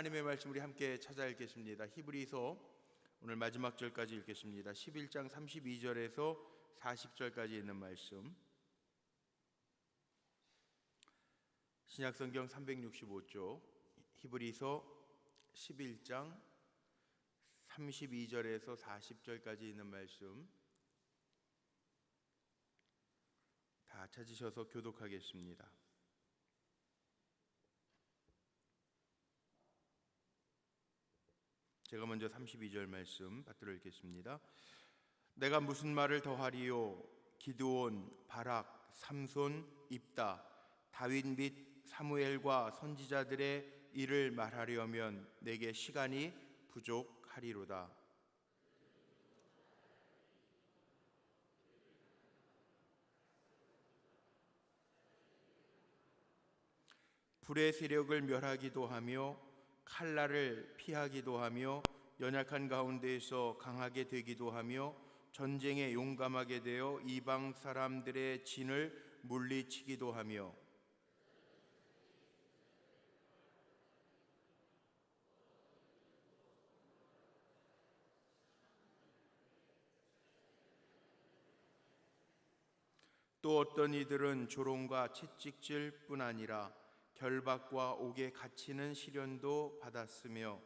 하나님의 말씀 우리 함께 찾아 읽겠습니다. 히브리서 오늘 마지막 절까지 읽겠습니다. 11장 32절에서 40절까지 있는 말씀, 신약성경 365쪽 히브리서 11장 32절에서 40절까지 있는 말씀 다 찾으셔서 교독하겠습니다. 제가 먼저 32절 말씀 받들어 읽겠습니다. 내가 무슨 말을 더하리요? 기드온, 바락, 삼손, 입다, 다윗 및 사무엘과 선지자들의 일을 말하려면 내게 시간이 부족하리로다. 불의 세력을 멸하기도 하며 칼날을 피하기도 하며 연약한 가운데에서 강하게 되기도 하며 전쟁에 용감하게 되어 이방 사람들의 진을 물리치기도 하며 또 어떤 이들은 조롱과 채찍질 뿐 아니라 결박과 옥에 갇히는 시련도 받았으며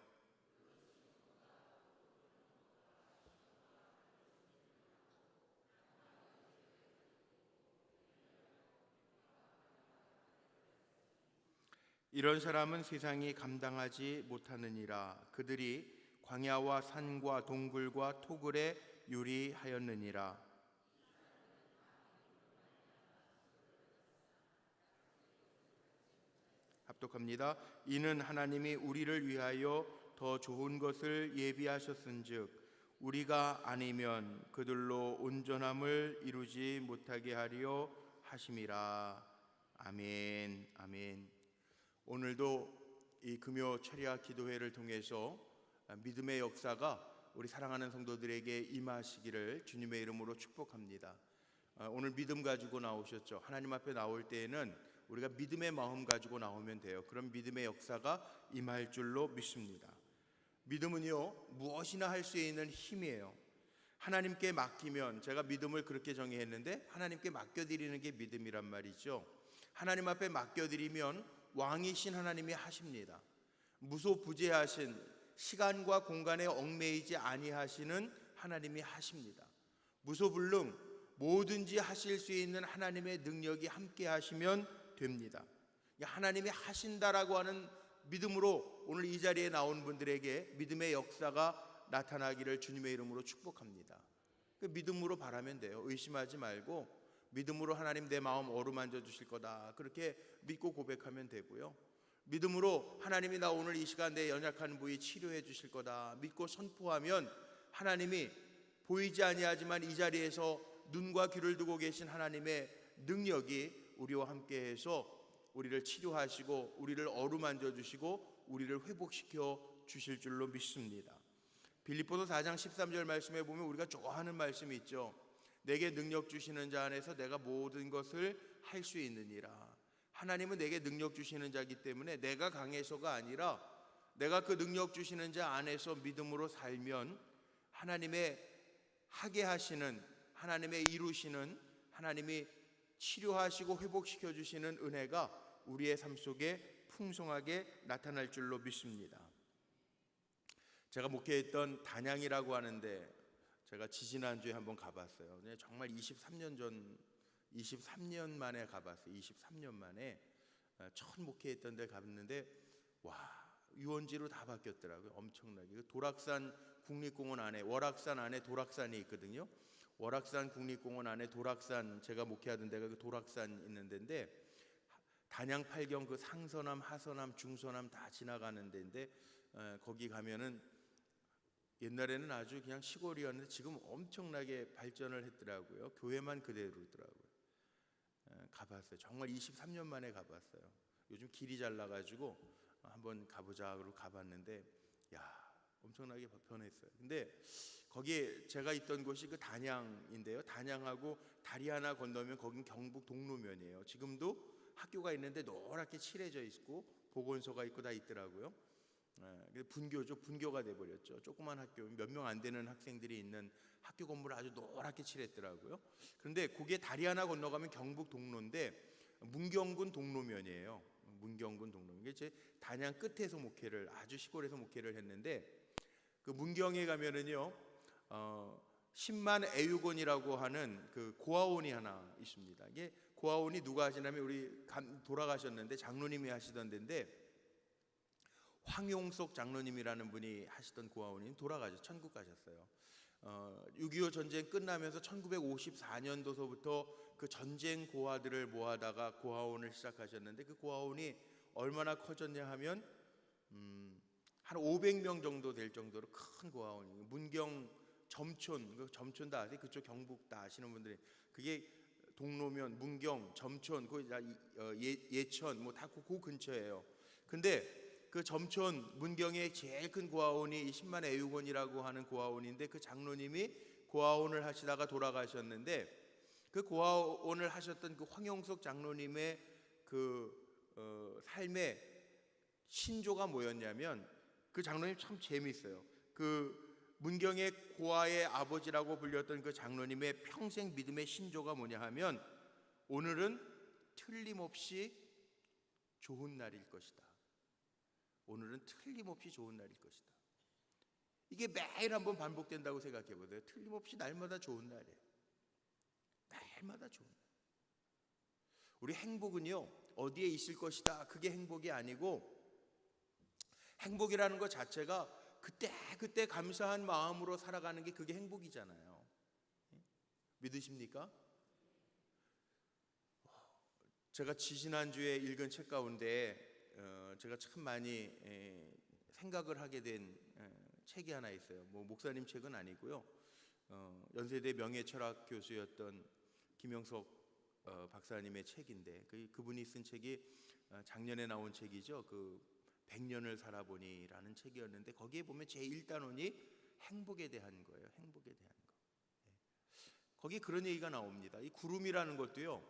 이런 사람은 세상이 감당하지 못하느니라. 그들이 광야와 산과 동굴과 토굴에 유리하였느니라. 합독합니다. 이는 하나님이 우리를 위하여 더 좋은 것을 예비하셨은즉 우리가 아니면 그들로 온전함을 이루지 못하게 하려 하심이라. 아멘. 아멘. 오늘도 이 금요 철야 기도회를 통해서 믿음의 역사가 우리 사랑하는 성도들에게 임하시기를 주님의 이름으로 축복합니다. 오늘 믿음 가지고 나오셨죠? 하나님 앞에 나올 때에는 우리가 믿음의 마음 가지고 나오면 돼요. 그럼 믿음의 역사가 임할 줄로 믿습니다. 믿음은요, 무엇이나 할 수 있는 힘이에요. 하나님께 맡기면, 제가 믿음을 그렇게 정의했는데 하나님께 맡겨드리는 게 믿음이란 말이죠. 하나님 앞에 맡겨드리면 왕이신 하나님이 하십니다. 무소부재하신, 시간과 공간에 얽매이지 아니하시는 하나님이 하십니다. 무소불능, 뭐든지 하실 수 있는 하나님의 능력이 함께 하시면 됩니다. 하나님이 하신다라고 하는 믿음으로 오늘 이 자리에 나온 분들에게 믿음의 역사가 나타나기를 주님의 이름으로 축복합니다. 믿음으로 바라면 돼요. 의심하지 말고 믿음으로 하나님 내 마음 어루만져 주실 거다, 그렇게 믿고 고백하면 되고요. 믿음으로 하나님이 나 오늘 이 시간 내 연약한 부위 치료해 주실 거다 믿고 선포하면 하나님이 보이지 아니하지만 이 자리에서 눈과 귀를 두고 계신 하나님의 능력이 우리와 함께해서 우리를 치료하시고 우리를 어루만져 주시고 우리를 회복시켜 주실 줄로 믿습니다. 빌립보서 4장 13절 말씀에 보면 우리가 좋아하는 말씀이 있죠. 내게 능력 주시는 자 안에서 내가 모든 것을 할 수 있느니라. 하나님은 내게 능력 주시는 자이기 때문에 내가 강해서가 아니라 내가 그 능력 주시는 자 안에서 믿음으로 살면 하나님의 하게 하시는, 하나님의 이루시는, 하나님이 치료하시고 회복시켜 주시는 은혜가 우리의 삶 속에 풍성하게 나타날 줄로 믿습니다. 제가 목회했던 단양이라고 하는데 제가 지지난주에 한번 가봤어요. 정말 23년 만에 가봤어요. 23년 만에 처음 목회했던 데 갔는데 와, 유원지로 다 바뀌었더라고요. 엄청나게. 도락산 국립공원 안에, 월악산 안에 도락산이 있거든요. 월악산 국립공원 안에 도락산, 제가 목회하던 데가 그 도락산 있는 데인데 단양 팔경 그 상서남, 하서남, 중서남 다 지나가는 데인데 거기 가면은 옛날에는 아주 그냥 시골이었는데 지금 엄청나게 발전을 했더라고요. 교회만 그대로더라고요. 가봤어요. 정말 23년 만에 가봤어요. 요즘 길이 잘 나가지고 한번 가보자 그러고 가봤는데 야, 엄청나게 변했어요. 근데 거기에 제가 있던 곳이 그 단양인데요. 단양하고 다리 하나 건너면 거긴 경북 동로면이에요. 지금도 학교가 있는데 노랗게 칠해져 있고 보건소가 있고 다 있더라고요. 분교죠. 분교가 돼버렸죠. 조그만 학교, 몇 명 안 되는 학생들이 있는 학교 건물을 아주 노랗게 칠했더라고요. 그런데 그게 다리 하나 건너가면 경북 동로인데 문경군 동로면이에요. 문경군 동로면. 이게 제 단양 끝에서 목회를, 아주 시골에서 목회를 했는데, 그 문경에 가면은요 10만 애육원이라고 하는 그 고아원이 하나 있습니다. 이게 고아원이 누가 하시냐면 우리 돌아가셨는데 장로님이 하시던 데인데, 황용석 장로님이라는 분이 하시던 고아원이 돌아가셨어요. 천국 가셨어요. 6.25 전쟁 끝나면서 1954년도서부터 그 전쟁 고아들을 모아다가 고아원을 시작하셨는데, 그 고아원이 얼마나 커졌냐 하면 한 500명 정도 될 정도로 큰 고아원이에요. 문경 점촌, 점촌 다 아세요? 그쪽 경북 다 아시는 분들이, 그게 동로면, 문경, 점촌, 예천 뭐 다 그 근처예요. 근데 그 점촌 문경의 제일 큰 고아원이 10만 애육원이라고 하는 고아원인데, 그 장로님이 고아원을 하시다가 돌아가셨는데, 그 고아원을 하셨던 그 황용석 장로님의 그 삶의 신조가 뭐였냐면, 그 장로님 참 재미있어요. 그 문경의 고아의 아버지라고 불렸던 그 장로님의 평생 믿음의 신조가 뭐냐 하면, 오늘은 틀림없이 좋은 날일 것이다. 오늘은 틀림없이 좋은 날일 것이다. 이게 매일 한번 반복된다고 생각해 보세요. 틀림없이 날마다 좋은 날이에요. 날마다 좋은 날. 우리 행복은요 어디에 있을 것이다, 그게 행복이 아니고, 행복이라는 것 자체가 그때 감사한 마음으로 살아가는 게 그게 행복이잖아요. 믿으십니까? 제가 지지난주에 읽은 책 가운데 제가 참 많이 생각을 하게 된 책이 하나 있어요. 뭐 목사님 책은 아니고요. 연세대 명예철학 교수였던 김영석 박사님의 책인데, 그분이 쓴 책이 작년에 나온 책이죠. 그 100년을 살아보니라는 책이었는데, 거기에 보면 제1단원이 행복에 대한 거예요. 행복에 대한 거. 거기 그런 얘기가 나옵니다. 이 구름이라는 것도요,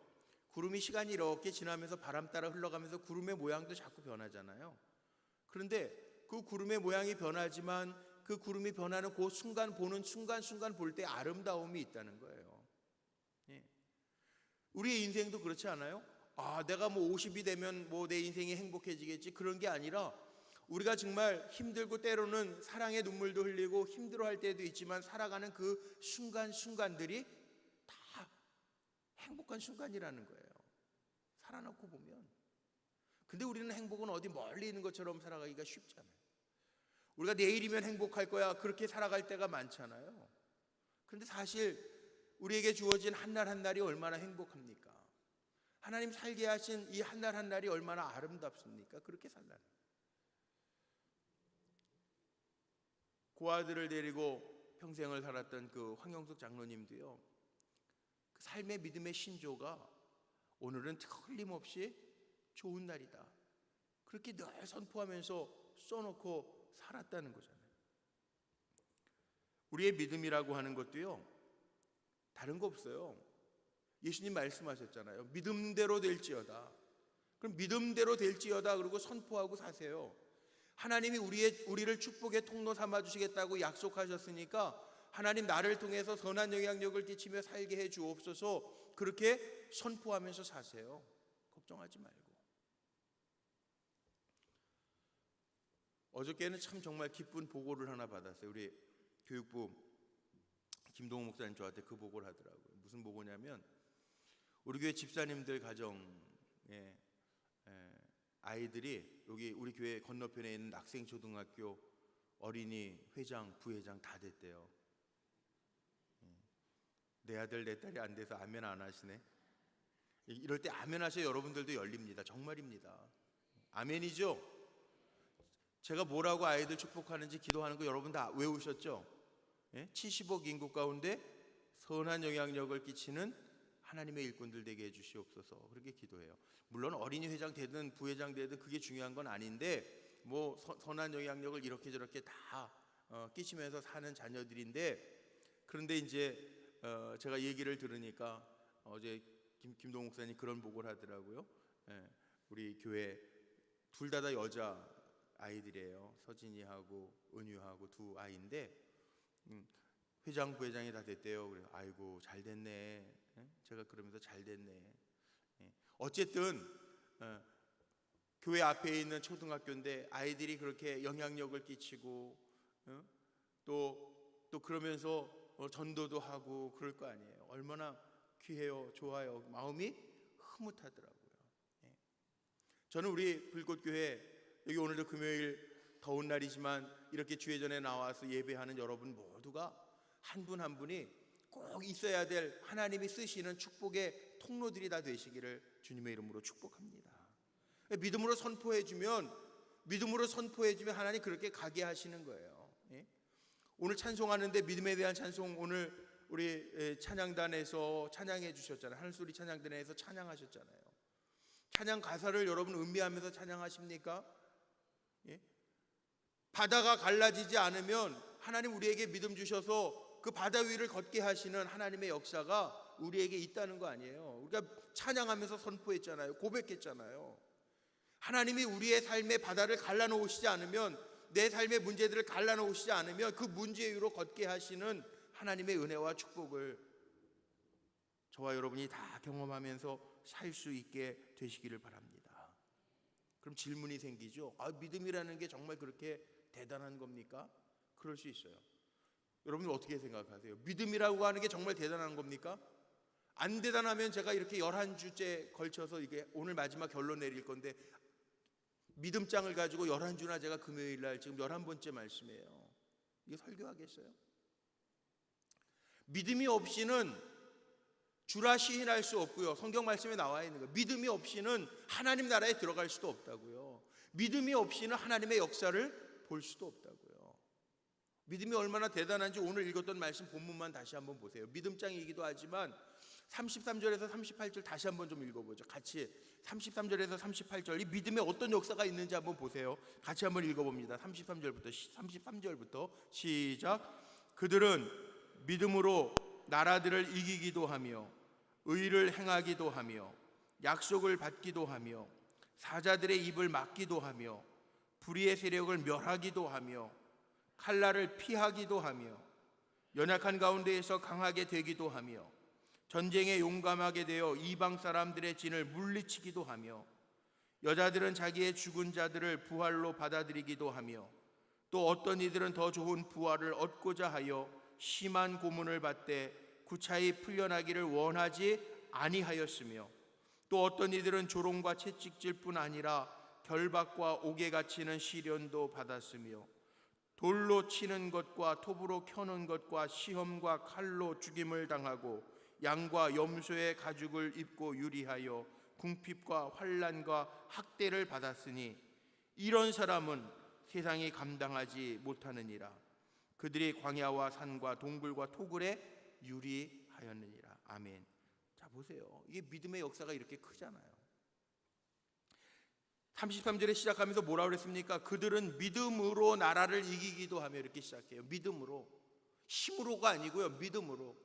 구름이 시간이 이렇게 지나면서 바람 따라 흘러가면서 구름의 모양도 자꾸 변하잖아요. 그런데 그 구름의 모양이 변하지만 그 구름이 변하는 그 순간, 보는 순간 볼 때 아름다움이 있다는 거예요. 우리의 인생도 그렇지 않아요? 내가 뭐 50이 되면 뭐 내 인생이 행복해지겠지, 그런 게 아니라, 우리가 정말 힘들고 때로는 사랑의 눈물도 흘리고 힘들어할 때도 있지만, 살아가는 그 순간들이 다 행복한 순간이라는 거예요. 살아놓고 보면. 근데 우리는 행복은 어디 멀리 있는 것처럼 살아가기가 쉽잖아요. 우리가 내일이면 행복할 거야, 그렇게 살아갈 때가 많잖아요. 그런데 사실 우리에게 주어진 한 날 한 날이 얼마나 행복합니까? 하나님 살게 하신 이 한 날 한 날이 얼마나 아름답습니까? 그렇게 살라는. 고아들을 데리고 평생을 살았던 그 황영숙 장로님도요, 그 삶의 믿음의 신조가 오늘은 틀림없이 좋은 날이다, 그렇게 늘 선포하면서 써놓고 살았다는 거잖아요. 우리의 믿음이라고 하는 것도요, 다른 거 없어요. 예수님 말씀하셨잖아요. 믿음대로 될지어다. 그럼 믿음대로 될지어다 그러고 선포하고 사세요. 하나님이 우리를 축복의 통로 삼아 주시겠다고 약속하셨으니까, 하나님 나를 통해서 선한 영향력을 끼치며 살게 해 주옵소서, 그렇게 선포하면서 사세요. 걱정하지 말고. 어저께는 참 정말 기쁜 보고를 하나 받았어요. 우리 교육부 김동욱 목사님 저한테 그 보고를 하더라고요. 무슨 보고냐면, 우리 교회 집사님들 가정에 아이들이 여기 우리 교회 건너편에 있는 낙생초등학교 어린이 회장, 부회장 다 됐대요. 내 아들 내 딸이 안 돼서 아멘 안 하시네. 이럴 때 아멘 하셔야 여러분들도 열립니다. 정말입니다. 아멘이죠? 제가 뭐라고 아이들 축복하는지 기도하는 거 여러분 다 외우셨죠? 70억 인구 가운데 선한 영향력을 끼치는 하나님의 일꾼들 되게 해주시옵소서, 그렇게 기도해요. 물론 어린이 회장 되든 부회장 되든 그게 중요한 건 아닌데, 뭐 선한 영향력을 이렇게 저렇게 다 끼치면서 사는 자녀들인데, 그런데 이제 제가 얘기를 들으니까 어제 김동욱 목사님 그런 보고를 하더라고요. 우리 교회 둘 다 여자 아이들이에요. 서진이하고 은유하고 두 아이인데 회장 부회장이 다 됐대요. 그래 아이고 잘 됐네. 제가 그러면서 잘 됐네. 어쨌든 교회 앞에 있는 초등학교인데 아이들이 그렇게 영향력을 끼치고 또 그러면서 전도도 하고 그럴 거 아니에요. 얼마나 귀해요, 좋아요. 마음이 흐뭇하더라고요. 저는 우리 불꽃교회 여기 오늘도 금요일 더운 날이지만 이렇게 주회전에 나와서 예배하는 여러분 모두가 한 분 한 분이 꼭 있어야 될 하나님이 쓰시는 축복의 통로들이 다 되시기를 주님의 이름으로 축복합니다. 믿음으로 선포해주면 하나님 그렇게 가게 하시는 거예요. 오늘 찬송하는데 믿음에 대한 찬송 오늘 우리 찬양단에서 찬양해 주셨잖아요. 하늘소리 찬양단에서 찬양하셨잖아요. 찬양 가사를 여러분 음미하면서 찬양하십니까? 바다가 갈라지지 않으면 하나님 우리에게 믿음 주셔서 그 바다 위를 걷게 하시는 하나님의 역사가 우리에게 있다는 거 아니에요. 우리가 찬양하면서 선포했잖아요. 고백했잖아요. 하나님이 우리의 삶의 바다를 갈라놓으시지 않으면, 내 삶의 문제들을 갈라놓으시지 않으면 그 문제 위로 걷게 하시는 하나님의 은혜와 축복을 저와 여러분이 다 경험하면서 살 수 있게 되시기를 바랍니다. 그럼 질문이 생기죠. 믿음이라는 게 정말 그렇게 대단한 겁니까? 그럴 수 있어요. 여러분 어떻게 생각하세요? 믿음이라고 하는 게 정말 대단한 겁니까? 안 대단하면 제가 이렇게 11주째 걸쳐서 이게 오늘 마지막 결론 내릴 건데 믿음장을 가지고 11주나 제가 금요일 날 지금 11번째 말씀이에요. 이게 설교하겠어요? 믿음이 없이는 주라 시인할 수 없고요. 성경 말씀에 나와 있는 거예요. 믿음이 없이는 하나님 나라에 들어갈 수도 없다고요. 믿음이 없이는 하나님의 역사를 볼 수도 없다고요. 믿음이 얼마나 대단한지 오늘 읽었던 말씀 본문만 다시 한번 보세요. 믿음장이기도 하지만 33절에서 38절 다시 한번 좀 읽어보죠. 같이 33절에서 38절 이 믿음에 어떤 역사가 있는지 한번 보세요. 같이 한번 읽어봅니다. 33절부터 시작. 그들은 믿음으로 나라들을 이기기도 하며 의를 행하기도 하며 약속을 받기도 하며 사자들의 입을 막기도 하며 불의의 세력을 멸하기도 하며 칼날을 피하기도 하며 연약한 가운데에서 강하게 되기도 하며 전쟁에 용감하게 되어 이방 사람들의 진을 물리치기도 하며 여자들은 자기의 죽은 자들을 부활로 받아들이기도 하며 또 어떤 이들은 더 좋은 부활을 얻고자 하여 심한 고문을 받되 구차히 풀려나기를 원하지 아니하였으며 또 어떤 이들은 조롱과 채찍질 뿐 아니라 결박과 옥에 갇히는 시련도 받았으며 돌로 치는 것과 톱으로 켜는 것과 시험과 칼로 죽임을 당하고 양과 염소의 가죽을 입고 유리하여 궁핍과 환난과 학대를 받았으니 이런 사람은 세상이 감당하지 못하느니라. 그들이 광야와 산과 동굴과 토굴에 유리하였느니라. 아멘. 자 보세요. 이게 믿음의 역사가 이렇게 크잖아요. 33절에 시작하면서 뭐라 그랬습니까? 그들은 믿음으로 나라를 이기기도 하며 이렇게 시작해요. 믿음으로. 힘으로가 아니고요. 믿음으로.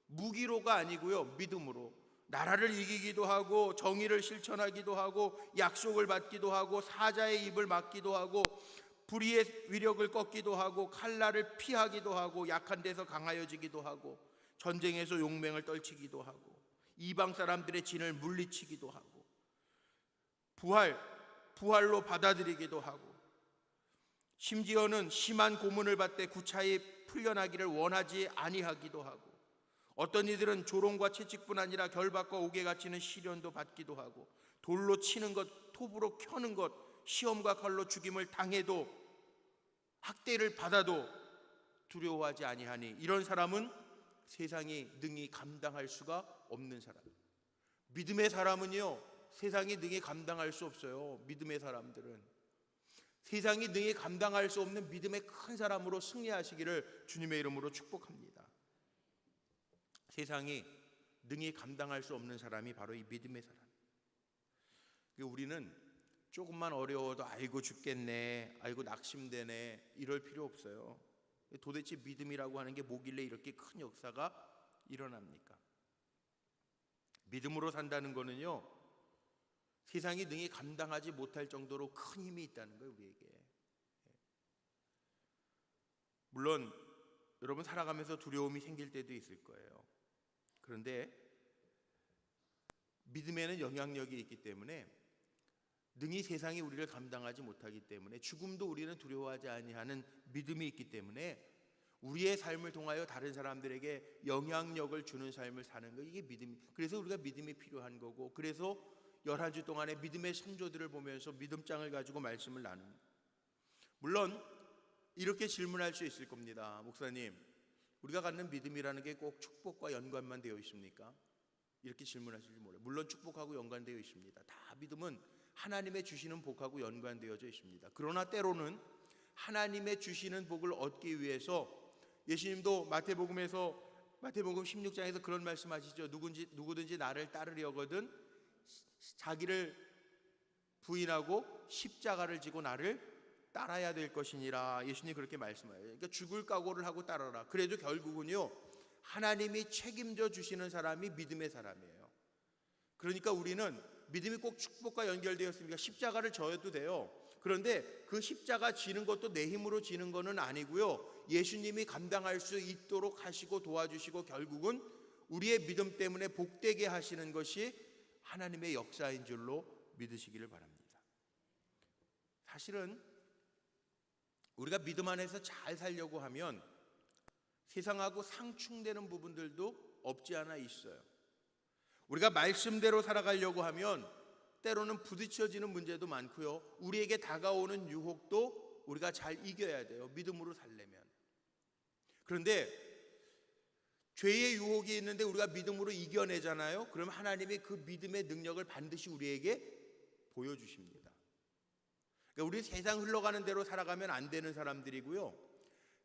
무기로가 아니고요. 믿음으로. 나라를 이기기도 하고 정의를 실천하기도 하고 약속을 받기도 하고 사자의 입을 막기도 하고 불의의 위력을 꺾기도 하고 칼날을 피하기도 하고 약한 데서 강하여지기도 하고 전쟁에서 용맹을 떨치기도 하고 이방 사람들의 진을 물리치기도 하고 부활로 받아들이기도 하고 심지어는 심한 고문을 받되 구차히 풀려나기를 원하지 아니하기도 하고 어떤 이들은 조롱과 채찍뿐 아니라 결박과 옥에 갇히는 시련도 받기도 하고 돌로 치는 것, 톱으로 켜는 것, 시험과 칼로 죽임을 당해도 학대를 받아도 두려워하지 아니하니 이런 사람은 세상이 능히 감당할 수가 없는 사람. 믿음의 사람은요 세상이 능히 감당할 수 없어요. 믿음의 사람들은 세상이 능히 감당할 수 없는 믿음의 큰 사람으로 승리하시기를 주님의 이름으로 축복합니다. 세상이 능히 감당할 수 없는 사람이 바로 이 믿음의 사람. 우리는 조금만 어려워도 아이고 죽겠네, 아이고 낙심되네 이럴 필요 없어요. 도대체 믿음이라고 하는 게 뭐길래 이렇게 큰 역사가 일어납니까? 믿음으로 산다는 거는요 세상이 능히 감당하지 못할 정도로 큰 힘이 있다는 거예요. 우리에게 물론 여러분 살아가면서 두려움이 생길 때도 있을 거예요. 그런데 믿음에는 영향력이 있기 때문에 능히 세상이 우리를 감당하지 못하기 때문에 죽음도 우리는 두려워하지 아니하는 믿음이 있기 때문에 우리의 삶을 통하여 다른 사람들에게 영향력을 주는 삶을 사는 거, 이게 믿음. 그래서 우리가 믿음이 필요한 거고, 그래서 11주 동안의 믿음의 선조들을 보면서 믿음장을 가지고 말씀을 나눕니다. 물론 이렇게 질문할 수 있을 겁니다. 목사님, 우리가 갖는 믿음이라는 게 꼭 축복과 연관만 되어 있습니까? 이렇게 질문하실지 몰라요. 물론 축복하고 연관되어 있습니다. 다 믿음은 하나님의 주시는 복하고 연관되어져 있습니다. 그러나 때로는 하나님의 주시는 복을 얻기 위해서, 예수님도 마태복음 16장에서 그런 말씀하시죠. 누구든지 나를 따르려거든 자기를 부인하고 십자가를 지고 나를 따라야 될 것이니라. 예수님이 그렇게 말씀해요. 그러니까 죽을 각오를 하고 따라라. 그래도 결국은요, 하나님이 책임져 주시는 사람이 믿음의 사람이에요. 그러니까 우리는 믿음이 꼭 축복과 연결되었습니까? 십자가를 져도 돼요. 그런데 그 십자가 지는 것도 내 힘으로 지는 것은 아니고요, 예수님이 감당할 수 있도록 하시고 도와주시고 결국은 우리의 믿음 때문에 복되게 하시는 것이 하나님의 역사인 줄로 믿으시기를 바랍니다. 사실은 우리가 믿음 안에서 잘 살려고 하면 세상하고 상충되는 부분들도 없지 않아 있어요. 우리가 말씀대로 살아가려고 하면 때로는 부딪혀지는 문제도 많고요, 우리에게 다가오는 유혹도 우리가 잘 이겨야 돼요, 믿음으로 살려면. 그런데 죄의 유혹이 있는데 우리가 믿음으로 이겨내잖아요. 그러면 하나님이 그 믿음의 능력을 반드시 우리에게 보여주십니다. 그러니까 우리 세상 흘러가는 대로 살아가면 안 되는 사람들이고요,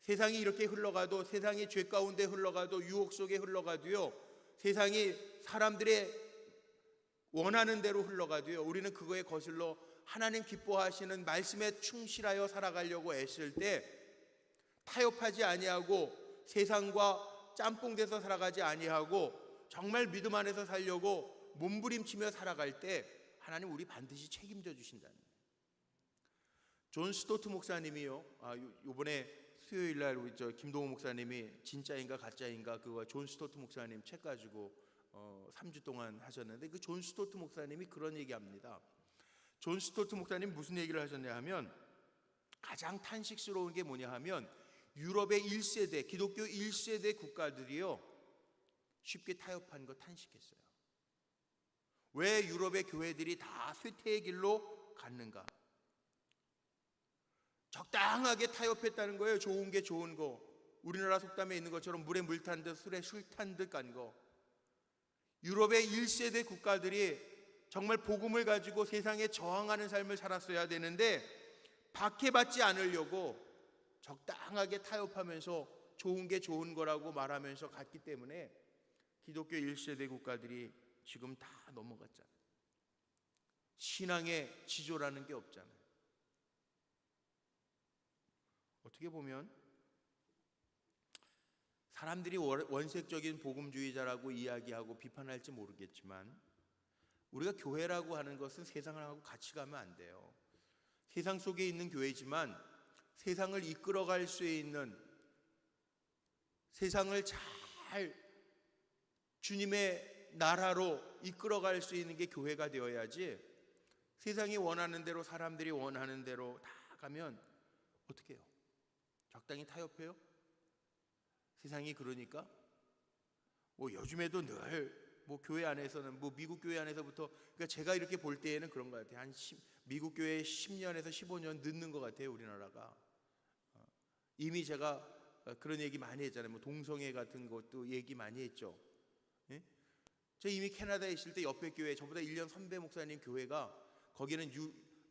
세상이 이렇게 흘러가도, 세상이 죄 가운데 흘러가도, 유혹 속에 흘러가도요, 세상이 사람들의 원하는 대로 흘러가도요, 우리는 그거에 거슬러 하나님 기뻐하시는 말씀에 충실하여 살아가려고 애쓸 때 타협하지 아니하고 세상과 짬뽕돼서 살아가지 아니하고 정말 믿음 안에서 살려고 몸부림치며 살아갈 때 하나님 우리 반드시 책임져 주신다는 거예요. 존 스토트 목사님이요, 요번에 수요일날 우리 김동호 목사님이 진짜인가 가짜인가 그거 존 스토트 목사님 책 가지고 3주 동안 하셨는데, 그 존 스토트 목사님이 그런 얘기합니다. 존 스토트 목사님 무슨 얘기를 하셨냐 하면, 가장 탄식스러운 게 뭐냐 하면 유럽의 1세대 기독교 1세대 국가들이요, 쉽게 타협한 거 탄식했어요. 왜 유럽의 교회들이 다 쇠퇴의 길로 갔는가? 적당하게 타협했다는 거예요. 좋은 게 좋은 거, 우리나라 속담에 있는 것처럼 물에 물 탄 듯 술에 술 탄 듯 간 거. 유럽의 1세대 국가들이 정말 복음을 가지고 세상에 저항하는 삶을 살았어야 되는데 박해받지 않으려고 적당하게 타협하면서 좋은 게 좋은 거라고 말하면서 갔기 때문에 기독교 1세대 국가들이 지금 다 넘어갔잖아요. 신앙의 지조라는 게 없잖아요. 어떻게 보면 사람들이 원색적인 복음주의자라고 이야기하고 비판할지 모르겠지만, 우리가 교회라고 하는 것은 세상하고 같이 가면 안 돼요. 세상 속에 있는 교회지만 세상을 이끌어갈 수 있는, 세상을 잘 주님의 나라로 이끌어갈 수 있는 게 교회가 되어야지, 세상이 원하는 대로 사람들이 원하는 대로 다 가면 어떻게 해요? 적당히 타협해요? 세상이 그러니까 요즘에도 늘 교회 안에서는 미국 교회 안에서부터, 그러니까 제가 이렇게 볼 때에는 그런 것 같아요. 미국 교회 10년에서 15년 늦는 것 같아요, 우리나라가. 이미 제가 그런 얘기 많이 했잖아요. 동성애 같은 것도 얘기 많이 했죠. 예? 저 이미 캐나다에 있을 때 옆에 교회, 저보다 1년 선배 목사님 교회가, 거기는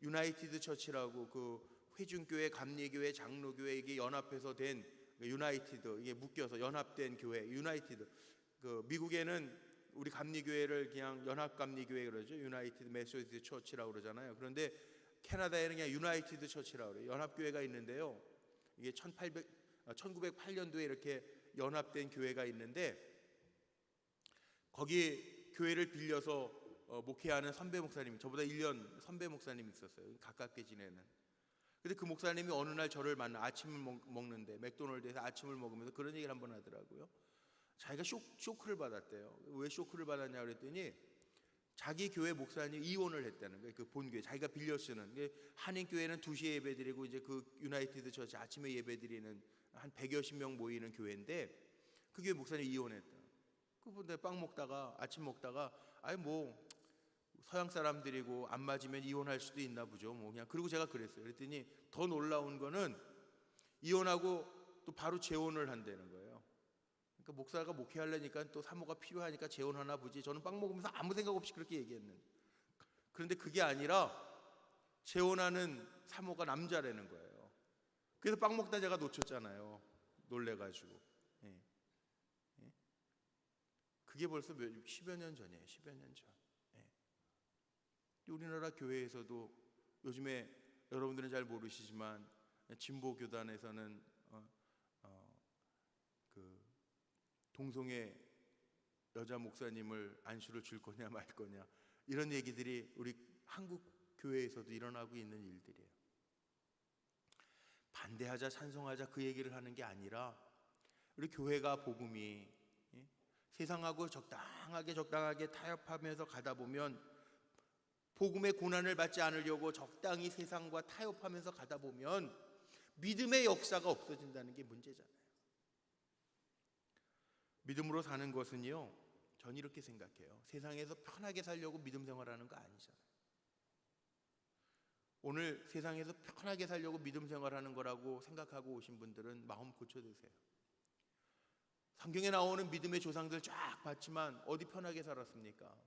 유나이티드 처치라고, 그 회중교회, 감리교회, 장로교회 이게 연합해서 된 유나이티드, 이게 묶여서 연합된 교회, 유나이티드. 그 미국에는 우리 감리교회를 그냥 연합감리교회 그러죠. 유나이티드 메소디스트 처치라고 그러잖아요. 그런데 캐나다에는 그냥 유나이티드 처치라고 그래요. 연합교회가 있는데요, 이게 1908년도에 이렇게 연합된 교회가 있는데, 거기 교회를 빌려서 목회하는 선배 목사님이, 저보다 1년 선배 목사님이 있었어요. 가깝게 지내는. 근데 그 목사님이 어느 날 저를 만나 아침을 먹는데 맥도날드에서 아침을 먹으면서 그런 얘기를 한번 하더라고요. 자기가 쇼크를 받았대요. 왜 쇼크를 받았냐 그랬더니 자기 교회 목사님 이혼을 했다는 거예요. 그 본교회 자기가 빌려 쓰는 한인교회는 2시에 예배드리고 이제 그 유나이티드 처치 아침에 예배드리는 한 100여십 명 모이는 교회인데 그 교회 목사님 이혼했다. 그분들 빵 먹다가 아침 먹다가 아니 뭐 서양 사람들이고 안 맞으면 이혼할 수도 있나 보죠. 뭐 그냥 그리고 제가 그랬어요. 그랬더니 더 놀라운 거는 이혼하고 또 바로 재혼을 한다는 거예요. 그러니까 목사가 목회하려니까 또 사모가 필요하니까 재혼하나 보지. 저는 빵 먹으면서 아무 생각 없이 그렇게 얘기했는데 그런데 그게 아니라 재혼하는 사모가 남자라는 거예요. 그래서 빵 먹다 제가 놓쳤잖아요. 놀래가지고. 예. 예. 그게 벌써 10여 년 전이에요. 10여 년 전. 우리나라 교회에서도 요즘에 여러분들은 잘 모르시지만 진보 교단에서는 그 동성애 여자 목사님을 안수를 줄 거냐 말 거냐 이런 얘기들이 우리 한국 교회에서도 일어나고 있는 일들이에요. 반대하자 찬성하자 그 얘기를 하는 게 아니라 우리 교회가 복음이 세상하고 적당하게 타협하면서 가다 보면 복음의 고난을 받지 않으려고 적당히 세상과 타협하면서 가다 보면 믿음의 역사가 없어진다는 게 문제잖아요. 믿음으로 사는 것은요, 전 이렇게 생각해요. 세상에서 편하게 살려고 믿음 생활하는 거 아니잖아요. 오늘 세상에서 편하게 살려고 믿음 생활하는 거라고 생각하고 오신 분들은 마음 고쳐드세요. 성경에 나오는 믿음의 조상들 쫙 봤지만 어디 편하게 살았습니까?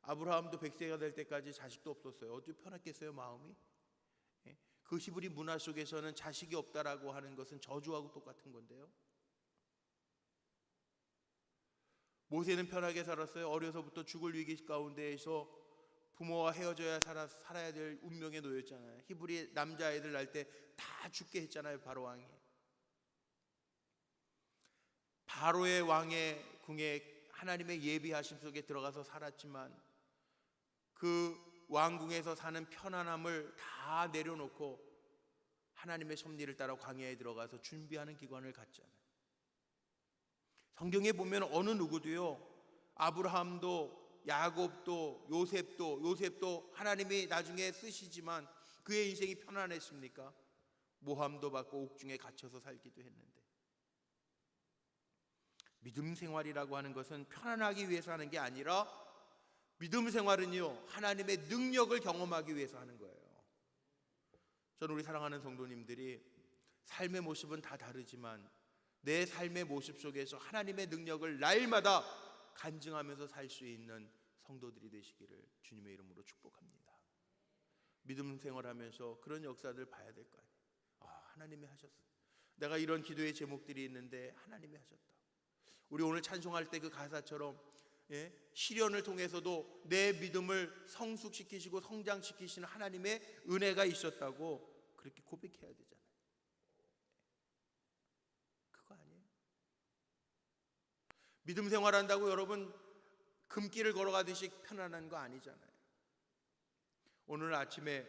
아브라함도 100세가 될 때까지 자식도 없었어요. 어디 편했겠어요, 마음이? 그 히브리 문화 속에서는 자식이 없다라고 하는 것은 저주하고 똑같은 건데요. 모세는 편하게 살았어요. 어려서부터 죽을 위기 가운데에서 부모와 헤어져야 살아야 될 운명에 놓였잖아요. 히브리 남자아이들 날 때 다 죽게 했잖아요, 바로 왕이. 바로의 왕의 궁에 하나님의 예비하심 속에 들어가서 살았지만 그 왕궁에서 사는 편안함을 다 내려놓고 하나님의 섭리를 따라 광야에 들어가서 준비하는 기간을 갖잖아요. 성경에 보면 어느 누구도요, 아브라함도 야곱도 요셉도 하나님이 나중에 쓰시지만 그의 인생이 편안했습니까? 모함도 받고 옥중에 갇혀서 살기도 했는데. 믿음 생활이라고 하는 것은 편안하기 위해서 하는 게 아니라 믿음 생활은요, 하나님의 능력을 경험하기 위해서 하는 거예요. 저는 우리 사랑하는 성도님들이 삶의 모습은 다 다르지만 내 삶의 모습 속에서 하나님의 능력을 날마다 간증하면서 살 수 있는 성도들이 되시기를 주님의 이름으로 축복합니다. 믿음 생활하면서 그런 역사들 봐야 될 거 아니에요. 하나님이 하셨어요. 내가 이런 기도의 제목들이 있는데 하나님이 하셨다. 우리 오늘 찬송할 때 그 가사처럼 시련을 통해서도 내 믿음을 성숙시키시고 성장시키시는 하나님의 은혜가 있었다고 그렇게 고백해야 되잖아요. 그거 아니에요? 믿음 생활한다고 여러분 금길을 걸어가듯이 편안한 거 아니잖아요. 오늘 아침에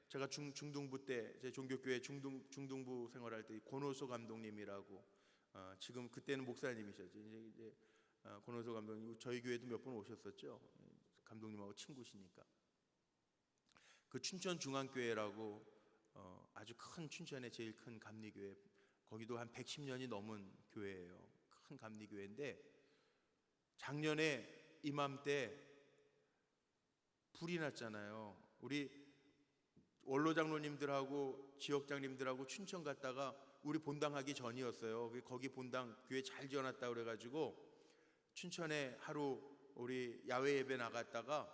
제가 중등부 때 제 종교교회 중등부 생활할 때 권호소 감독님이라고 지금 그때는 목사님이셨죠. 이제 권호소 감독님 저희 교회도 몇 번 오셨었죠. 감독님하고 친구시니까. 그 춘천 중앙교회라고 아주 큰 춘천의 제일 큰 감리교회, 거기도 한 110년이 넘은 교회예요. 큰 감리교회인데 작년에 이맘때 불이 났잖아요. 우리 원로 장로님들하고 지역장님들하고 춘천 갔다가 우리 본당하기 전이었어요. 거기 본당 교회 잘 지어놨다 그래가지고 춘천에 하루 우리 야외 예배 나갔다가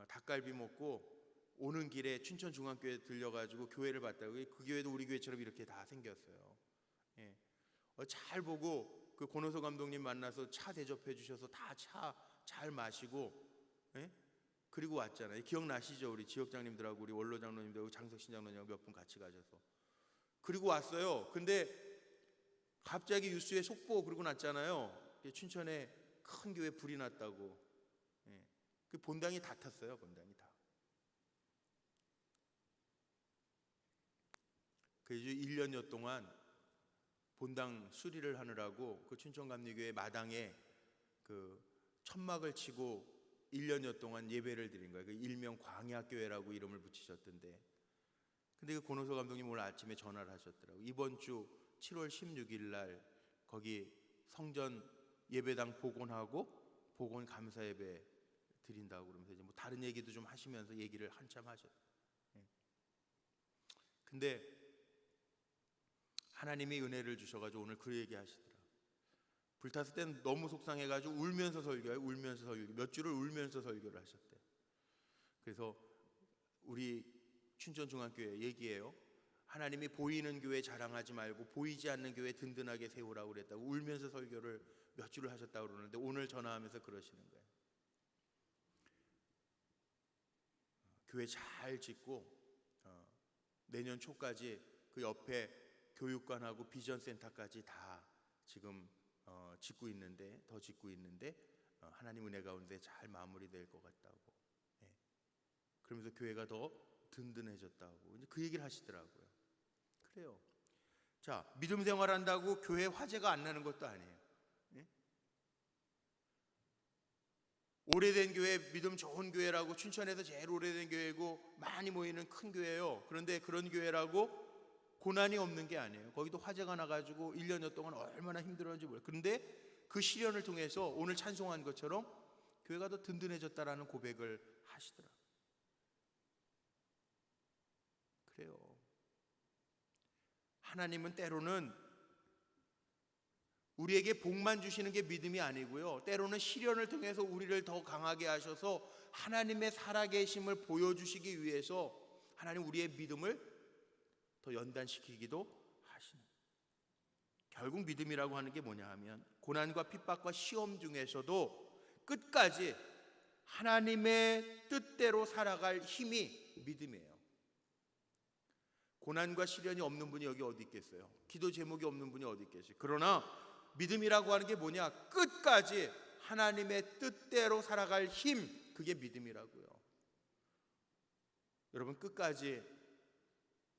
닭갈비 먹고 오는 길에 춘천 중앙교회 들려가지고 교회를 봤다고. 그 교회도 우리 교회처럼 이렇게 다 생겼어요. 잘 보고 그 권호소 감독님 만나서 차 대접해 주셔서 다 차 잘 마시고 그리고 왔잖아요. 기억나시죠? 우리 지역장님들하고 우리 원로 장로님들하고 장석신 장로님하고 몇 분 같이 가셔서 그리고 왔어요. 근데 갑자기 뉴스에 속보 그러고 났잖아요. 춘천에 큰 교회 불이 났다고. 그 본당이 다 탔어요. 본당이 다. 그래서 1년여 동안 본당 수리를 하느라고 그 춘천감리교회 마당에 그 천막을 치고 1년여 동안 예배를 드린 거예요. 그 일명 광야교회라고 이름을 붙이셨던데, 근데 그 권호서 감독님 오늘 아침에 전화를 하셨더라고요. 이번 주 7월 16일 날 거기 성전 예배당 복원하고 복원 감사 예배 드린다고 그러면서 이제 뭐 다른 얘기도 좀 하시면서 얘기를 한참 하셨어요. 근데 하나님이 은혜를 주셔가지고 오늘 그 얘기 하시더라고요. 불탔을 땐 너무 속상해가지고 울면서 설교해요. 울면서 설교, 몇 주를 울면서 설교를 하셨대요. 그래서 우리 춘천중앙교회 얘기해요. 하나님이 보이는 교회 자랑하지 말고 보이지 않는 교회 든든하게 세우라고 그랬다고 울면서 설교를 몇 주를 하셨다고 그러는데 오늘 전화하면서 그러시는 거예요. 교회 잘 짓고 내년 초까지 그 옆에 교육관하고 비전센터까지 다 지금 짓고 있는데, 더 짓고 있는데 하나님 은혜 가운데 잘 마무리될 것 같다고. 그러면서 교회가 더 든든해졌다고 이제 그 얘기를 하시더라고요. 그래요. 자, 믿음 생활한다고 교회 화제가 안 나는 것도 아니에요. 오래된 교회, 믿음 좋은 교회라고, 춘천에서 제일 오래된 교회고 많이 모이는 큰 교회예요. 그런데 그런 교회라고 고난이 없는 게 아니에요. 거기도 화재가 나가지고 1년여 동안 얼마나 힘들었는지 몰라요. 그런데 그 시련을 통해서 오늘 찬송한 것처럼 교회가 더 든든해졌다라는 고백을 하시더라고요. 그래요. 하나님은 때로는 우리에게 복만 주시는 게 믿음이 아니고요, 때로는 시련을 통해서 우리를 더 강하게 하셔서 하나님의 살아계심을 보여주시기 위해서 하나님 우리의 믿음을 더 연단시키기도 하시는. 결국 믿음이라고 하는 게 뭐냐 하면 고난과 핍박과 시험 중에서도 끝까지 하나님의 뜻대로 살아갈 힘이 믿음이에요. 고난과 시련이 없는 분이 여기 어디 있겠어요? 기도 제목이 없는 분이 어디 있겠어요? 그러나 믿음이라고 하는 게 뭐냐? 끝까지 하나님의 뜻대로 살아갈 힘, 그게 믿음이라고요. 여러분, 끝까지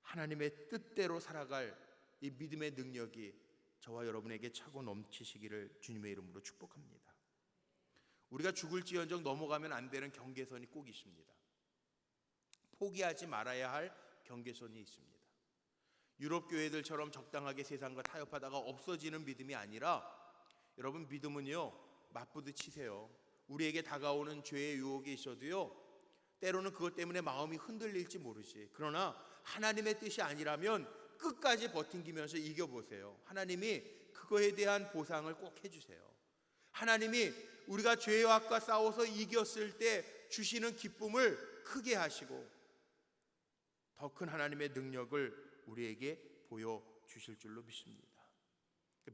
하나님의 뜻대로 살아갈 이 믿음의 능력이 저와 여러분에게 차고 넘치시기를 주님의 이름으로 축복합니다. 우리가 죽을지언정 넘어가면 안 되는 경계선이 꼭 있습니다. 포기하지 말아야 할 경계선이 있습니다. 유럽 교회들처럼 적당하게 세상과 타협하다가 없어지는 믿음이 아니라, 여러분, 믿음은요 맞부딪 치세요. 우리에게 다가오는 죄의 유혹이 있어도요 때로는 그것 때문에 마음이 흔들릴지 모르지, 그러나 하나님의 뜻이 아니라면 끝까지 버팅기면서 이겨보세요. 하나님이 그거에 대한 보상을 꼭 해주세요. 하나님이 우리가 죄악과 싸워서 이겼을 때 주시는 기쁨을 크게 하시고 더 큰 하나님의 능력을 우리에게 보여주실 줄로 믿습니다.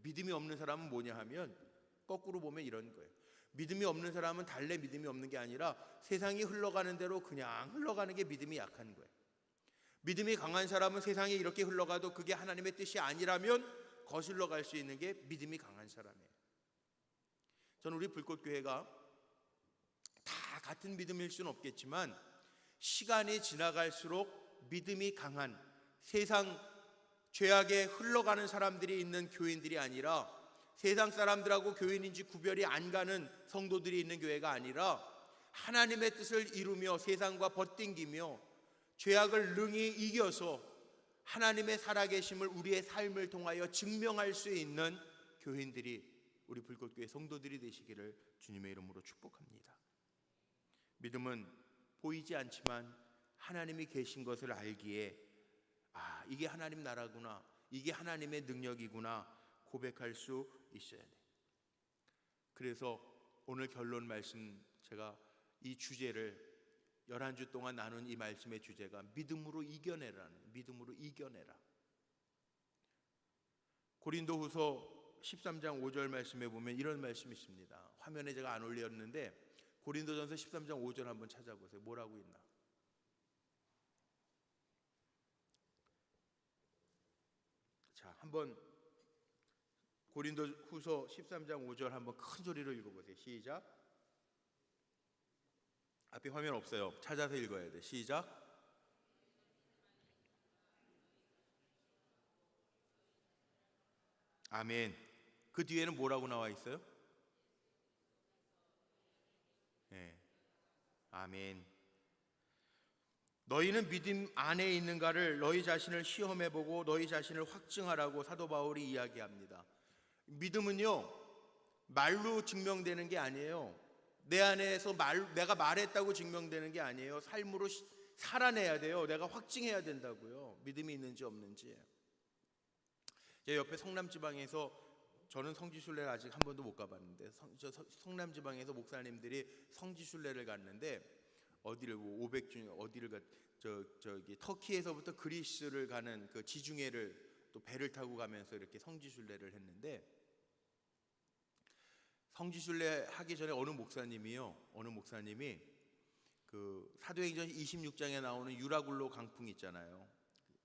믿음이 없는 사람은 뭐냐 하면 거꾸로 보면 이런 거예요. 믿음이 없는 사람은 달래 믿음이 없는 게 아니라 세상이 흘러가는 대로 그냥 흘러가는 게 믿음이 약한 거예요. 믿음이 강한 사람은 세상이 이렇게 흘러가도 그게 하나님의 뜻이 아니라면 거슬러 갈 수 있는 게 믿음이 강한 사람이에요. 저는 우리 불꽃교회가 다 같은 믿음일 수는 없겠지만 시간이 지나갈수록 믿음이 강한, 세상 죄악에 흘러가는 사람들이 있는 교인들이 아니라, 세상 사람들하고 교인인지 구별이 안 가는 성도들이 있는 교회가 아니라 하나님의 뜻을 이루며 세상과 버팅기며 죄악을 능히 이겨서 하나님의 살아계심을 우리의 삶을 통하여 증명할 수 있는 교인들이 우리 불꽃교회 성도들이 되시기를 주님의 이름으로 축복합니다. 믿음은 보이지 않지만 하나님이 계신 것을 알기에 이게 하나님 나라구나, 이게 하나님의 능력이구나 고백할 수 있어야 돼. 그래서 오늘 결론 말씀, 제가 이 주제를 11주 동안 나눈 이 말씀의 주제가 믿음으로 이겨내라는, 믿음으로 이겨내라. 고린도후서 13장 5절 말씀에 보면 이런 말씀이 있습니다. 화면에 제가 안 올렸는데 고린도전서 13장 5절 한번 찾아보세요. 뭐라고 있나? 자, 한번 고린도후서 13장 5절 한번 큰 소리로 읽어보세요. 시작. 앞에 화면 없어요. 찾아서 읽어야 돼. 시작. 아멘. 그 뒤에는 뭐라고 나와 있어요? 네. 아멘. 너희는 믿음 안에 있는가를 너희 자신을 시험해보고 너희 자신을 확증하라고 사도 바울이 이야기합니다. 믿음은요, 말로 증명되는 게 아니에요. 내 안에서 내가 말했다고 증명되는 게 아니에요. 삶으로 살아내야 돼요. 내가 확증해야 된다고요. 믿음이 있는지 없는지. 제 옆에 성남지방에서, 저는 성지순례를 아직 한 번도 못 가봤는데, 성남지방에서 목사님들이 성지순례를 갔는데, 어디를 500 중에 어디를 저기 터키에서부터 그리스를 가는 그 지중해를 또 배를 타고 가면서 이렇게 성지순례를 했는데, 성지순례 하기 전에 어느 목사님이 그 사도행전 26장에 나오는 유라굴로 강풍 있잖아요.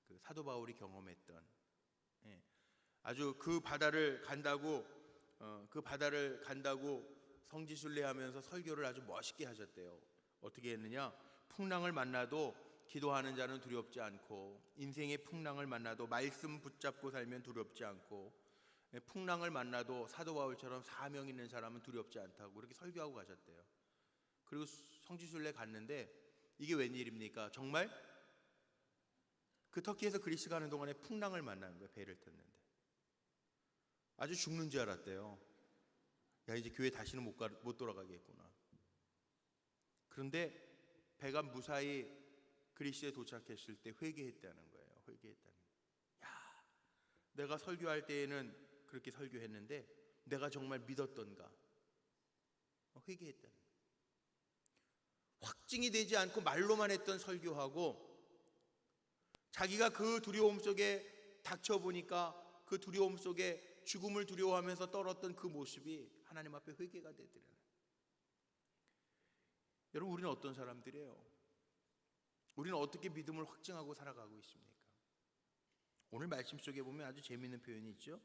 그 사도 바울이 경험했던, 아주 그 바다를 간다고 성지순례하면서 설교를 아주 멋있게 하셨대요. 어떻게 했느냐? 풍랑을 만나도 기도하는 자는 두렵지 않고, 인생의 풍랑을 만나도 말씀 붙잡고 살면 두렵지 않고, 풍랑을 만나도 사도 바울처럼 사명 있는 사람은 두렵지 않다고 그렇게 설교하고 가셨대요. 그리고 성지순례 갔는데 이게 웬일입니까? 정말 그 터키에서 그리스 가는 동안에 풍랑을 만나는 거예요. 배를 탔는데 아주 죽는 줄 알았대요. 야, 이제 교회 다시는 못 돌아가겠구나. 그런데 배가 무사히 그리스에 도착했을 때 회개했다는 거예요. 회개했다는 거예요. 야, 내가 설교할 때에는 그렇게 설교했는데 내가 정말 믿었던가? 회개했다는 거예요. 확증이 되지 않고 말로만 했던 설교하고, 자기가 그 두려움 속에 닥쳐보니까 그 두려움 속에 죽음을 두려워하면서 떨었던 그 모습이 하나님 앞에 회개가 되더라고요. 여러분, 우리는 어떤 사람들이에요? 우리는 어떻게 믿음을 확증하고 살아가고 있습니까? 오늘 말씀 속에 보면 아주 재미있는 표현이 있죠.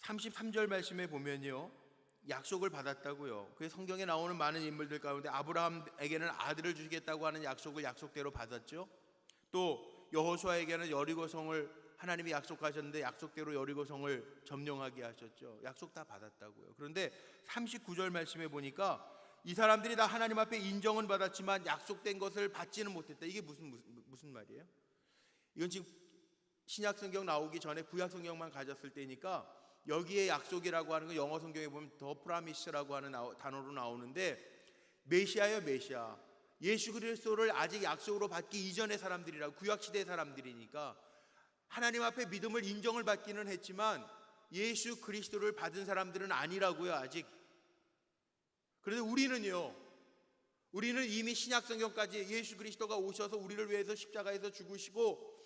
33절 말씀에 보면요, 약속을 받았다고요. 그 성경에 나오는 많은 인물들 가운데 아브라함에게는 아들을 주시겠다고 하는 약속대로 받았죠. 또 여호수아에게는 여리고성을 하나님이 약속하셨는데 약속대로 여리고성을 점령하게 하셨죠. 약속 다 받았다고요. 그런데 39절 말씀에 보니까 이 사람들이 다 하나님 앞에 인정은 받았지만 약속된 것을 받지는 못했다. 이게 무슨 말이에요? 이건 지금 신약 성경 나오기 전에 구약 성경만 가졌을 때니까, 여기에 약속이라고 하는 거 영어 성경에 보면 더 프라미스라고 하는 단어로 나오는데, 메시아예요. 메시아. 예수 그리스도를 아직 약속으로 받기 이전의 사람들이라고, 구약 시대의 사람들이니까 하나님 앞에 믿음을 인정을 받기는 했지만 예수 그리스도를 받은 사람들은 아니라고요, 아직. 그런데 우리는 이미 신약 성경까지 예수 그리스도가 오셔서 우리를 위해서 십자가에서 죽으시고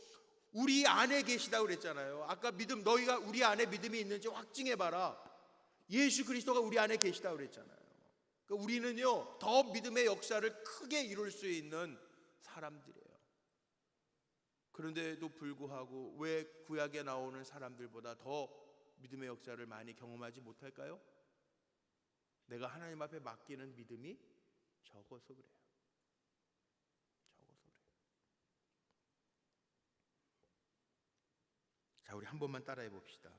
우리 안에 계시다고 그랬잖아요. 아까 너희가 우리 안에 믿음이 있는지 확증해봐라. 예수 그리스도가 우리 안에 계시다고 그랬잖아요. 그러니까 우리는요, 더 믿음의 역사를 크게 이룰 수 있는 사람들이에요. 그런데도 불구하고 왜 구약에 나오는 사람들보다 더 믿음의 역사를 많이 경험하지 못할까요? 내가 하나님 앞에 맡기는 믿음이 적어서 그래요. 자, 우리 한 번만 따라해 봅시다.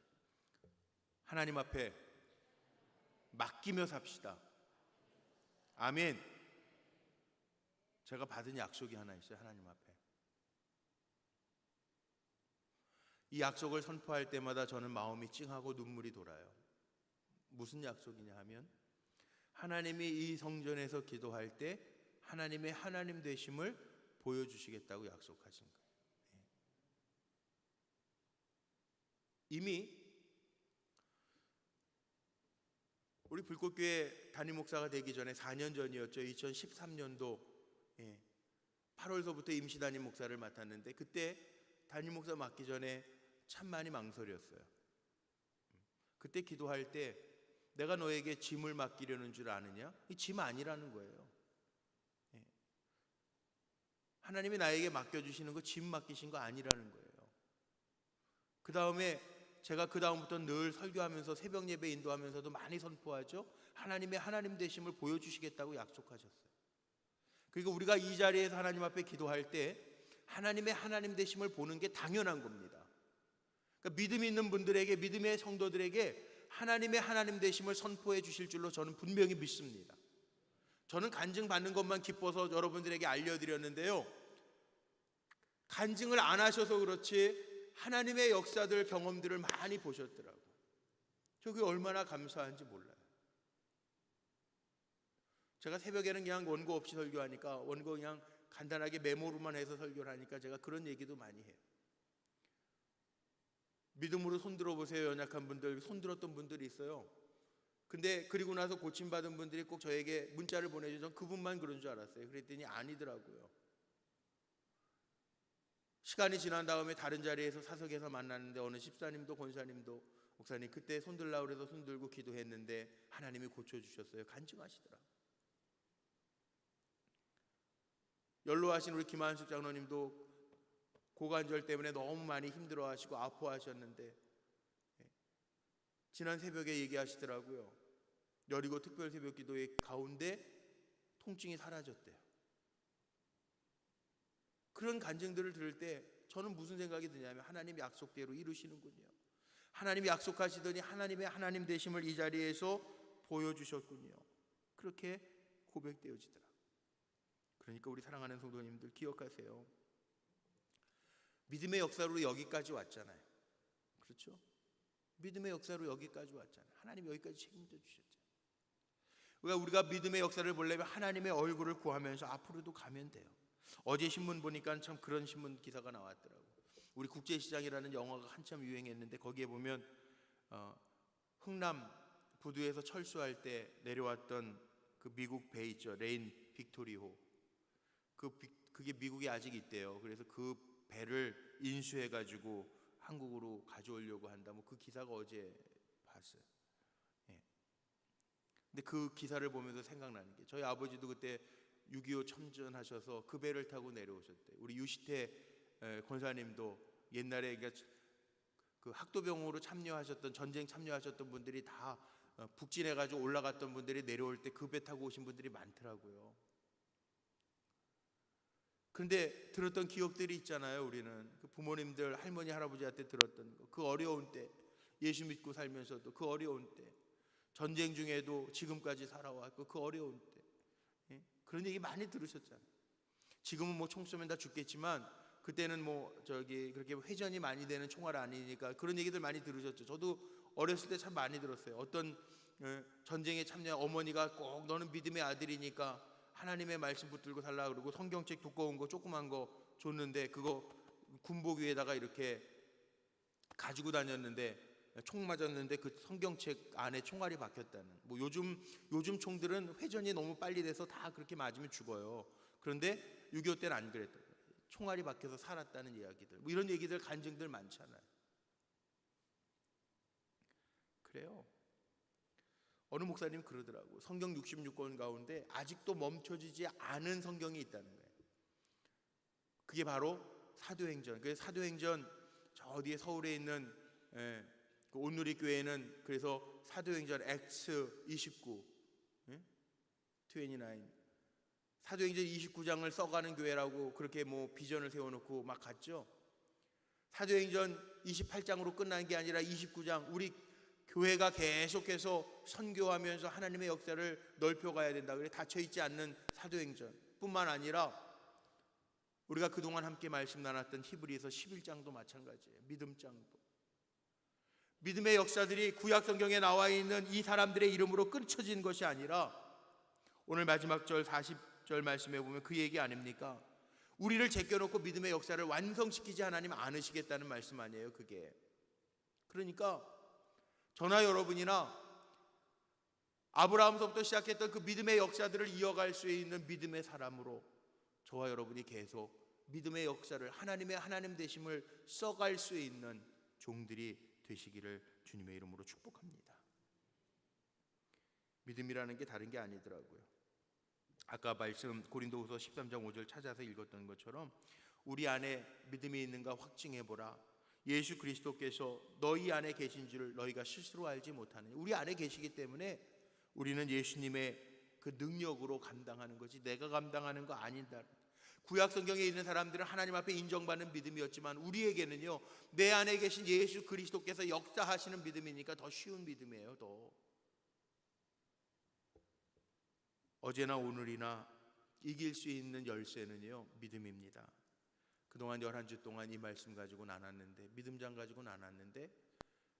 하나님 앞에 맡기며 삽시다. 아멘. 제가 받은 약속이 하나 있어요. 하나님 앞에. 이 약속을 선포할 때마다 저는 마음이 찡하고 눈물이 돌아요. 무슨 약속이냐 하면, 하나님이 이 성전에서 기도할 때 하나님의 하나님 되심을 보여주시겠다고 약속하신 거예요. 이미 우리 불꽃교회 담임 목사가 되기 전에 4년 전이었죠. 2013년도 8월서부터 임시 담임 목사를 맡았는데, 그때 담임 목사 맡기 전에 참 많이 망설였어요. 그때 기도할 때 내가 너에게 짐을 맡기려는 줄 아느냐? 이 짐 아니라는 거예요. 하나님이 나에게 맡겨주시는 거 짐 맡기신 거 아니라는 거예요. 그 다음에 제가 그 다음부터 늘 설교하면서 새벽 예배 인도하면서도 많이 선포하죠. 하나님의 하나님 되심을 보여주시겠다고 약속하셨어요. 그리고 우리가 이 자리에서 하나님 앞에 기도할 때 하나님의 하나님 되심을 보는 게 당연한 겁니다. 그러니까 믿음이 있는 분들에게, 믿음의 성도들에게 하나님의 하나님 되심을 선포해 주실 줄로 저는 분명히 믿습니다. 저는 간증 받는 것만 기뻐서 여러분들에게 알려드렸는데요, 간증을 안 하셔서 그렇지 하나님의 역사들, 경험들을 많이 보셨더라고요. 저 그게 얼마나 감사한지 몰라요. 제가 새벽에는 그냥 원고 없이 설교하니까, 원고 그냥 간단하게 메모로만 해서 설교를 하니까 제가 그런 얘기도 많이 해요. 믿음으로 손들어 보세요. 연약한 분들, 손들었던 분들이 있어요. 근데 그리고 나서 고침받은 분들이 꼭 저에게 문자를 보내주죠. 전 그분만 그런 줄 알았어요. 그랬더니 아니더라고요. 시간이 지난 다음에 다른 자리에서 사석에서 만났는데 어느 집사님도 권사님도 목사님 그때 손들라고 그래서 손들고 기도했는데 하나님이 고쳐주셨어요. 간증하시더라고요. 연로하신 우리 김한숙 장로님도 고관절 때문에 너무 많이 힘들어하시고 아파하셨는데 지난 새벽에 얘기하시더라고요. 여리고 특별 새벽 기도회 가운데 통증이 사라졌대요. 그런 간증들을 들을 때 저는 무슨 생각이 드냐면 하나님 약속대로 이루시는군요. 하나님이 약속하시더니 하나님의 하나님 되심을 이 자리에서 보여주셨군요. 그렇게 고백되어지더라고요. 그러니까 우리 사랑하는 성도님들 기억하세요. 믿음의 역사로 여기까지 왔잖아요. 그렇죠? 믿음의 역사로 여기까지 왔잖아요. 하나님 여기까지 책임져 주셨잖아요. 우리가 믿음의 역사를 보려면 하나님의 얼굴을 구하면서 앞으로도 가면 돼요. 어제 신문 보니까 참 그런 신문 기사가 나왔더라고요. 우리 국제시장이라는 영화가 한참 유행했는데 거기에 보면 흥남 부두에서 철수할 때 내려왔던 그 미국 배 있죠. 레인 빅토리호. 그게 미국에 아직 있대요. 그래서 그 배를 인수해가지고 한국으로 가져오려고 한다. 뭐 그 기사가 어제 봤어요. 예. 근데 그 기사를 보면서 생각나는 게 저희 아버지도 그때 6.25 참전하셔서 그 배를 타고 내려오셨대요. 우리 유시태 권사님도 옛날에 그 학도병으로 참여하셨던, 전쟁 참여하셨던 분들이 다 북진해가지고 올라갔던 분들이 내려올 때 그 배 타고 오신 분들이 많더라고요. 그런데 들었던 기억들이 있잖아요. 우리는 그 부모님들, 할머니, 할아버지한테 들었던 거, 그 어려운 때, 예수 믿고 살면서도 그 어려운 때, 전쟁 중에도 지금까지 살아왔고 그 어려운 때, 그런 얘기 많이 들으셨잖아요. 지금은 뭐 총 쏘면 다 죽겠지만 그때는 그렇게 회전이 많이 되는 총알 아니니까 그런 얘기들 많이 들으셨죠. 저도 어렸을 때 참 많이 들었어요. 어떤 전쟁에 참여한 어머니가 꼭 너는 믿음의 아들이니까 하나님의 말씀 붙들고 살라 그러고 성경책 두꺼운 거 조그만 거 줬는데 그거 군복 위에다가 이렇게 가지고 다녔는데 총 맞았는데 그 성경책 안에 총알이 박혔다는. 뭐 요즘 총들은 회전이 너무 빨리 돼서 다 그렇게 맞으면 죽어요. 그런데 6.25 때는 안 그랬던 거예요. 총알이 박혀서 살았다는 이야기들, 뭐 이런 얘기들, 간증들 많잖아요. 그래요. 어느 목사님 그러더라고요. 성경 66권 가운데 아직도 멈춰지지 않은 성경이 있다는 거예요. 그게 바로 사도행전. 그 사도행전 저 어디에 서울에 있는 그 온누리 교회는 그래서 사도행전 Acts 29, 29 사도행전 29장을 써가는 교회라고 그렇게 뭐 비전을 세워놓고 막 갔죠. 사도행전 28장으로 끝난 게 아니라 29장 우리 교회가 계속해서 선교하면서 하나님의 역사를 넓혀가야 된다. 그래 닫혀있지 않는 사도행전 뿐만 아니라 우리가 그동안 함께 말씀 나눴던 히브리서 11장도 마찬가지예요. 믿음장도. 믿음의 역사들이 구약 성경에 나와 있는 이 사람들의 이름으로 끊쳐진 것이 아니라 오늘 마지막 절 40절 말씀에 보면 그 얘기 아닙니까? 우리를 제껴놓고 믿음의 역사를 완성시키지 하나님 않으시겠다는 말씀 아니에요 그게. 그러니까 저나 여러분이나 아브라함서부터 시작했던 그 믿음의 역사들을 이어갈 수 있는 믿음의 사람으로 저와 여러분이 계속 믿음의 역사를 하나님의 하나님 되심을 써갈 수 있는 종들이 되시기를 주님의 이름으로 축복합니다. 믿음이라는 게 다른 게 아니더라고요. 아까 말씀 고린도후서 13장 5절 찾아서 읽었던 것처럼 우리 안에 믿음이 있는가 확증해보라. 예수 그리스도께서 너희 안에 계신 줄 너희가 스스로 알지 못하느냐. 우리 안에 계시기 때문에 우리는 예수님의 그 능력으로 감당하는 거지 내가 감당하는 거 아니다. 구약 성경에 있는 사람들은 하나님 앞에 인정받는 믿음이었지만 우리에게는요, 내 안에 계신 예수 그리스도께서 역사하시는 믿음이니까 더 쉬운 믿음이에요. 더 어제나 오늘이나 이길 수 있는 열쇠는요, 믿음입니다. 그동안 11주 동안 이 말씀 가지고 나눴는데, 믿음장 가지고 나눴는데,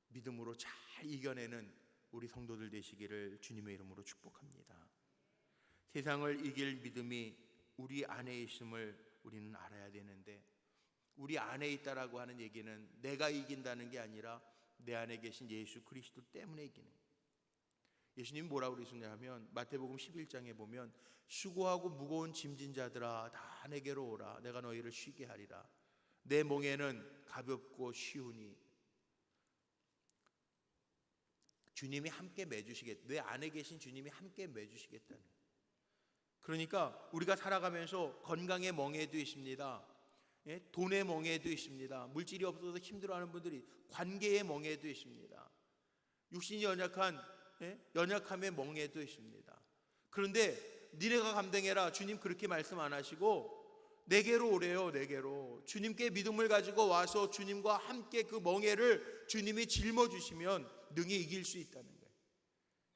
믿음으로 잘 이겨내는 우리 성도들 되시기를 주님의 이름으로 축복합니다. 세상을 이길 믿음이 우리 안에 있음을 우리는 알아야 되는데, 우리 안에 있다라고 하는 얘기는 내가 이긴다는 게 아니라 내 안에 계신 예수 그리스도 때문에 이기는 거예요. 예수님이 뭐라고 그러셨냐 하면 마태복음 11장에 보면 수고하고 무거운 짐진 자들아 다 내게로 오라, 내가 너희를 쉬게 하리라. 내 멍에는 가볍고 쉬우니. 주님이 함께 매주시겠다. 내 안에 계신 주님이 함께 매주시겠다는 거예요. 그러니까 우리가 살아가면서 건강의 멍에도 있습니다. 돈의 멍에도 있습니다. 물질이 없어서 힘들어하는 분들이 관계의 멍에도 있습니다. 육신이 연약함의 멍에도 있습니다. 그런데 니네가 감당해라, 주님 그렇게 말씀 안 하시고 내게로 오래요. 내게로 주님께 믿음을 가지고 와서 주님과 함께 그 멍에를 주님이 짊어주시면 능히 이길 수 있다는 거예요.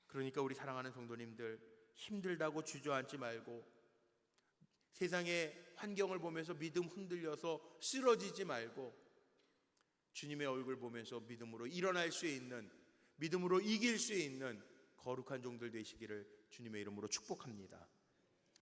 그러니까 우리 사랑하는 성도님들, 힘들다고 주저앉지 말고, 세상의 환경을 보면서 믿음 흔들려서 쓰러지지 말고, 주님의 얼굴 보면서 믿음으로 일어날 수 있는, 믿음으로 이길 수 있는 거룩한 종들 되시기를 주님의 이름으로 축복합니다.